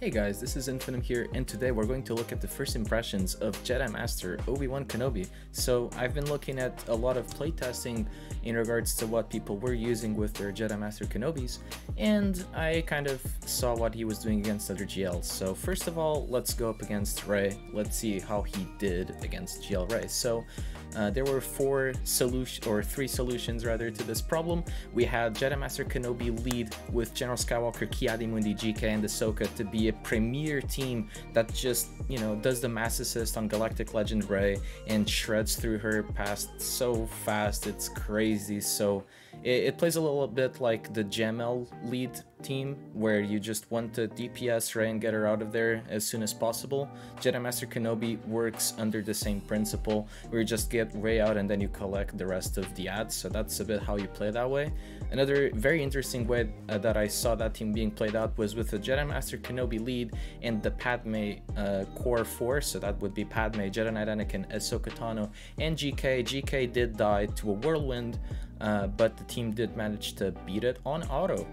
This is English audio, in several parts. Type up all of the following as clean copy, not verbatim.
Hey guys, this is Infinum here, and today we're going to look at the first impressions of Jedi Master Obi-Wan Kenobi. So I've been looking at a lot of playtesting in regards to what people were using with their Jedi Master Kenobis, and I kind of saw what he was doing against other GLs. So first of all, let's go up against Rey. Let's see how he did against GL Rey. So there were three solutions rather to this problem. We had Jedi Master Kenobi lead with General Skywalker, Ki-Adi-Mundi, GK, and Ahsoka to be a premier team that just, does the mass assist on Galactic Legend Rey and shreds through her past so fast, it's crazy. So it plays a little bit like the GML lead team, where you just want to DPS Rey and get her out of there as soon as possible. Jedi Master Kenobi works under the same principle, where you just get Rey out and then you collect the rest of the ads, so that's a bit how you play that way. Another very interesting way that I saw that team being played out was with the Jedi Master Kenobi lead and the Padme core 4, so that would be Padme, Jedi Knight Anakin, Ahsoka Tano, and GK. GK did die to a whirlwind, but the team did manage to beat it on auto.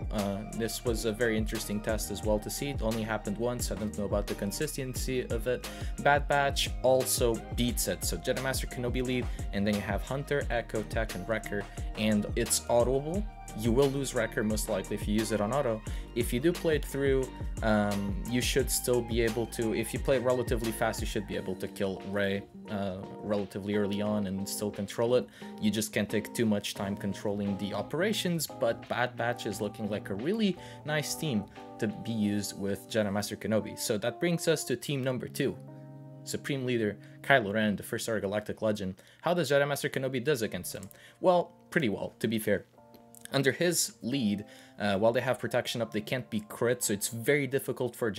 This was a very interesting test as well to see. It only happened once. I don't know about the consistency of it. Bad Batch also beats it. So Jedi Master Kenobi lead, and then you have Hunter, Echo, Tech, and Wrecker, and it's autoable. You will lose Wrecker most likely if you use it on auto. If you do play it through, you should still be able to, if you play it relatively fast, you should be able to kill Rey relatively early on and still control it. You just can't take too much time controlling the operations, but Bad Batch is looking like a really nice team to be used with Jedi Master Kenobi. So that brings us to team number 2. Supreme Leader Kylo Ren, the first Star Galactic Legend. How does Jedi Master Kenobi does against him? Well, pretty well, to be fair. Under his lead, while they have protection up, they can't be crit, so it's very difficult for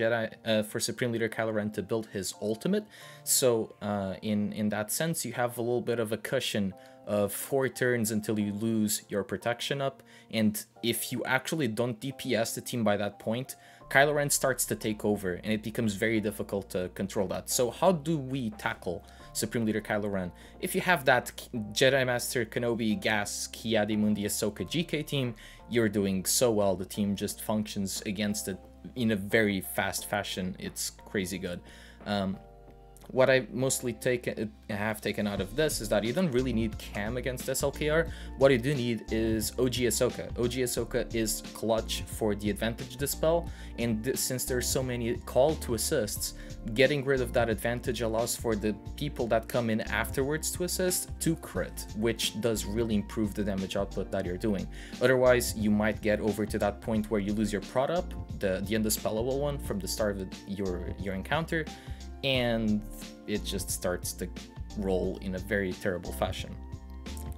for Supreme Leader Kylo Ren to build his ultimate. So in that sense, you have a little bit of a cushion of 4 turns until you lose your protection up, and if you actually don't DPS the team by that point, Kylo Ren starts to take over, and it becomes very difficult to control that. So how do we tackle Supreme Leader Kylo Ren? If you have that Jedi Master Kenobi, Gas, Ki-Adi-Mundi, Ahsoka, GK team, you're doing so well. The team just functions against it in a very fast fashion. It's crazy good. What I mostly have taken out of this is that you don't really need Cam against SLKR. What you do need is OG Ahsoka. OG Ahsoka is clutch for the advantage dispel, and since there's so many call to assists, getting rid of that advantage allows for the people that come in afterwards to assist to crit, which does really improve the damage output that you're doing. Otherwise, you might get over to that point where you lose your prod up, the undispellable one from the start of your encounter, and it just starts to roll in a very terrible fashion.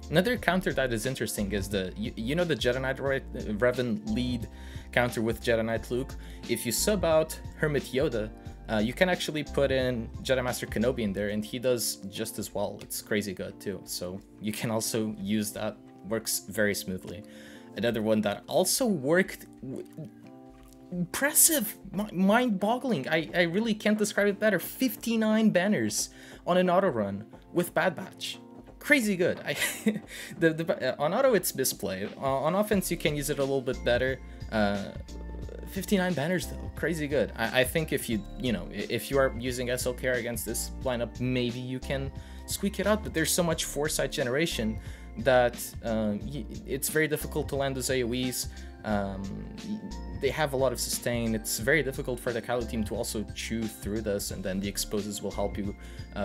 Another counter that is interesting is the Jedi Knight Revan lead counter with Jedi Knight Luke. If you sub out Hermit Yoda, you can actually put in Jedi Master Kenobi in there, and he does just as well. It's crazy good too, so you can also use that. Works very smoothly. Another one that also worked, impressive, mind-boggling, I really can't describe it better. 59 banners on an auto run with Bad Batch. Crazy good. On auto it's misplay. On offense you can use it a little bit better. 59 banners though, crazy good. I think if you are using SLKR against this lineup, maybe you can squeak it out, but there's so much foresight generation that it's very difficult to land those AoEs. They have a lot of sustain. It's very difficult for the Kylo team to also chew through this, and then the exposes will help you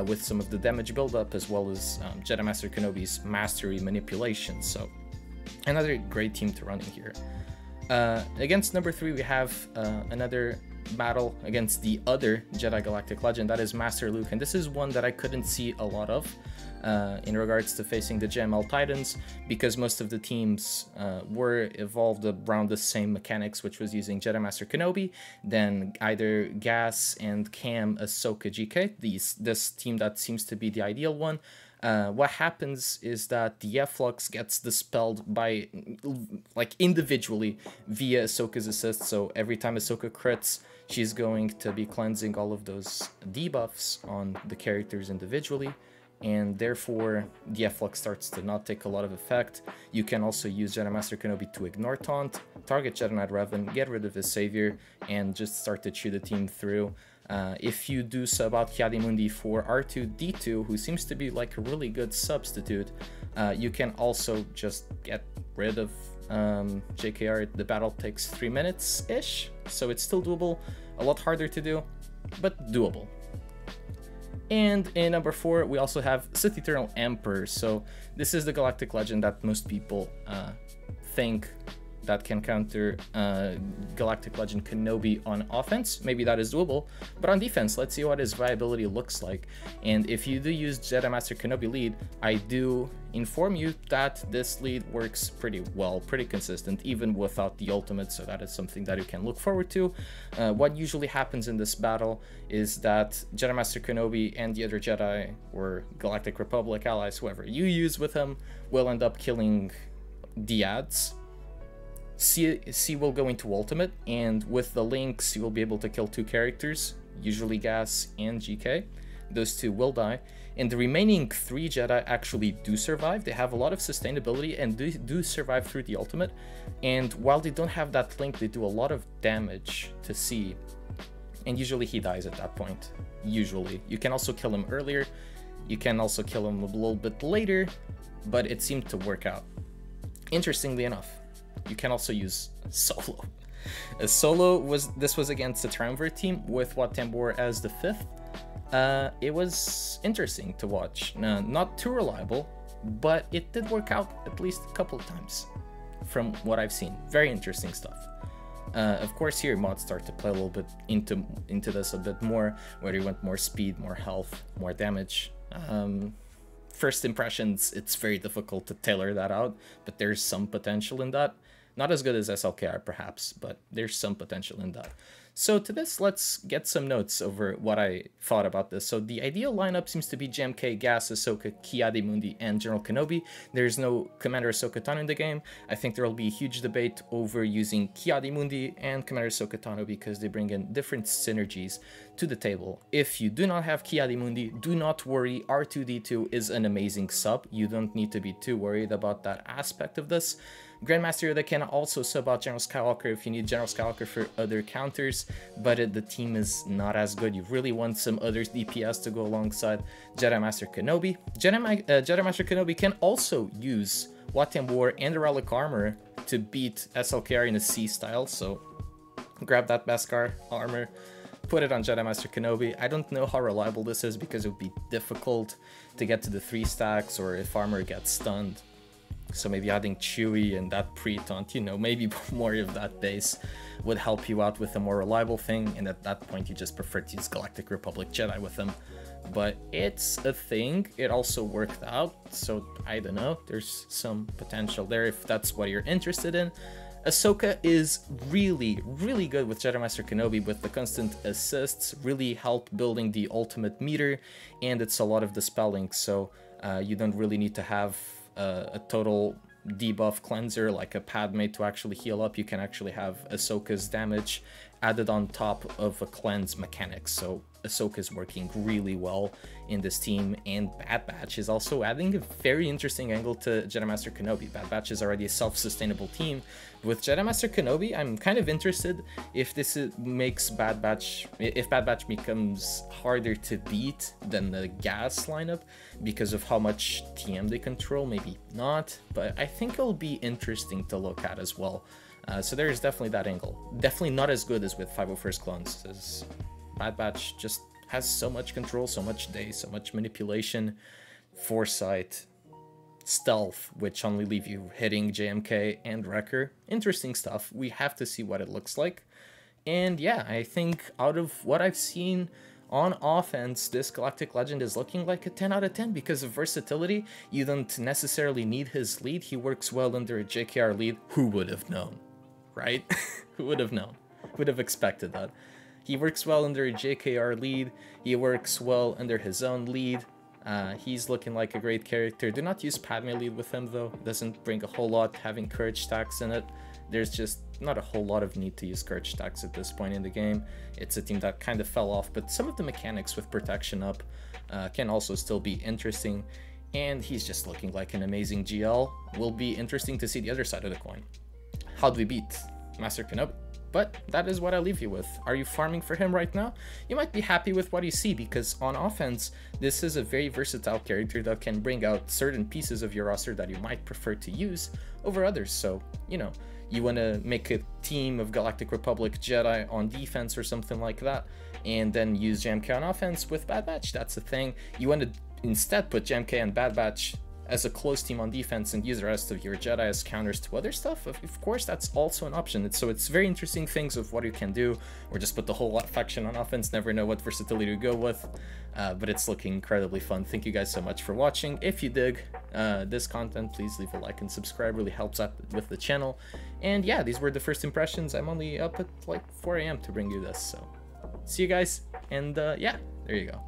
with some of the damage buildup, as well as Jedi Master Kenobi's mastery manipulation. So another great team to run in here. Against number 3, we have another battle against the other Jedi Galactic Legend, that is Master Luke, and this is one that I couldn't see a lot of in regards to facing the GML Titans, because most of the teams were evolved around the same mechanics, which was using Jedi Master Kenobi, then either Gas and Cam, Ahsoka, GK, this team that seems to be the ideal one. What happens is that the efflux gets dispelled by, individually via Ahsoka's assist, so every time Ahsoka crits, she's going to be cleansing all of those debuffs on the characters individually, and therefore the efflux starts to not take a lot of effect. You can also use Jedi Master Kenobi to ignore taunt, target Jedi Knight Revan, get rid of his savior, and just start to chew the team through. If you do sub out Ki-Adi-Mundi for R2-D2, who seems to be like a really good substitute, you can also just get rid of JKR. The battle takes 3 minutes-ish, so it's still doable. A lot harder to do, but doable. And in number 4, we also have Sith Eternal Emperor. So this is the Galactic Legend that most people think that can counter Galactic Legend Kenobi on offense. Maybe that is doable, but on defense, let's see what his viability looks like. And if you do use Jedi Master Kenobi lead, I do inform you that this lead works pretty well, pretty consistent, even without the ultimate, so that is something that you can look forward to. What usually happens in this battle is that Jedi Master Kenobi and the other Jedi, or Galactic Republic allies, whoever you use with him, will end up killing the ads. C will go into ultimate, and with the links you will be able to kill 2 characters, usually Gas and GK. Those 2 will die, and the remaining 3 Jedi actually do survive. They have a lot of sustainability and do survive through the ultimate, and while they don't have that link, they do a lot of damage to C, and usually he dies at that point. Usually. You can also kill him earlier, you can also kill him a little bit later, but it seemed to work out. Interestingly enough, you can also use Solo. Solo was against the Triumvirate team with Wat Tambor as the 5th. It was interesting to watch. Not too reliable, but it did work out at least a couple of times from what I've seen. Very interesting stuff. Of course, here mods start to play a little bit into this a bit more, where you want more speed, more health, more damage. First impressions, it's very difficult to tailor that out, but there's some potential in that. Not as good as SLKR perhaps, but there's some potential in that. So to this, let's get some notes over what I thought about this. So the ideal lineup seems to be JMK, Gas, Ahsoka, Ki-Adi-Mundi, and General Kenobi. There's no Commander Ahsoka Tano in the game. I think there will be a huge debate over using Ki-Adi-Mundi and Commander Ahsoka Tano because they bring in different synergies to the table. If you do not have Ki-Adi-Mundi, do not worry, R2-D2 is an amazing sub. You don't need to be too worried about that aspect of this. Grandmaster Yoda can also sub out General Skywalker if you need General Skywalker for other counters, but the team is not as good. You really want some other DPS to go alongside Jedi Master Kenobi. Jedi Master Kenobi can also use Wat Tambor and the Relic Armor to beat SLKR in a C style, so grab that Beskar armor, put it on Jedi Master Kenobi. I don't know how reliable this is because it would be difficult to get to the 3 stacks or if armor gets stunned. So maybe adding Chewie and that pre-taunt, you know, maybe more of that base would help you out with a more reliable thing, and at that point you just prefer to use Galactic Republic Jedi with them. But it's a thing, it also worked out, so I don't know, there's some potential there if that's what you're interested in. Ahsoka is really, really good with Jedi Master Kenobi with the constant assists, really help building the ultimate meter, and it's a lot of dispelling, so you don't really need to have a total debuff cleanser like a Padme to actually heal up. You can actually have Ahsoka's damage added on top of a cleanse mechanic, so Ahsoka is working really well in this team, and Bad Batch is also adding a very interesting angle to Jedi Master Kenobi. Bad Batch is already a self-sustainable team. With Jedi Master Kenobi, I'm kind of interested if this makes Bad Batch, if Bad Batch becomes harder to beat than the Gas lineup because of how much TM they control, maybe not, but I think it'll be interesting to look at as well. So there is definitely that angle. Definitely not as good as with 501st clones, as Bad Batch just has so much control, so much day, so much manipulation, foresight, stealth, which only leave you hitting JMK and Wrecker. Interesting stuff. We have to see what it looks like. And yeah, I think out of what I've seen on offense, this Galactic Legend is looking like a 10 out of 10 because of versatility. You don't necessarily need his lead. He works well under a JKR lead. Who would have known, right? Who would have known? Who would have expected that? He works well under a JKR lead. He works well under his own lead. He's looking like a great character. Do not use Padme lead with him though. Doesn't bring a whole lot having courage stacks in it. There's just not a whole lot of need to use courage stacks at this point in the game. It's a team that kind of fell off, but some of the mechanics with protection up can also still be interesting. And he's just looking like an amazing GL. Will be interesting to see the other side of the coin. How do we beat Master Kenobi. But that is what I leave you with. Are you farming for him right now? You might be happy with what you see, because on offense, this is a very versatile character that can bring out certain pieces of your roster that you might prefer to use over others. So, you know, you want to make a team of Galactic Republic Jedi on defense or something like that, and then use JMK on offense with Bad Batch. That's a thing. You want to instead put JMK and Bad Batch as a close team on defense and use the rest of your Jedi as counters to other stuff. Of course, that's also an option. So it's very interesting things of what you can do, or just put the whole faction on offense. Never know what versatility to go with, but it's looking incredibly fun. Thank you guys so much for watching. If you dig this content, please leave a like and subscribe. Really helps out with the channel. And yeah, these were the first impressions. I'm only up at like 4 AM to bring you this, so see you guys, and yeah, there you go.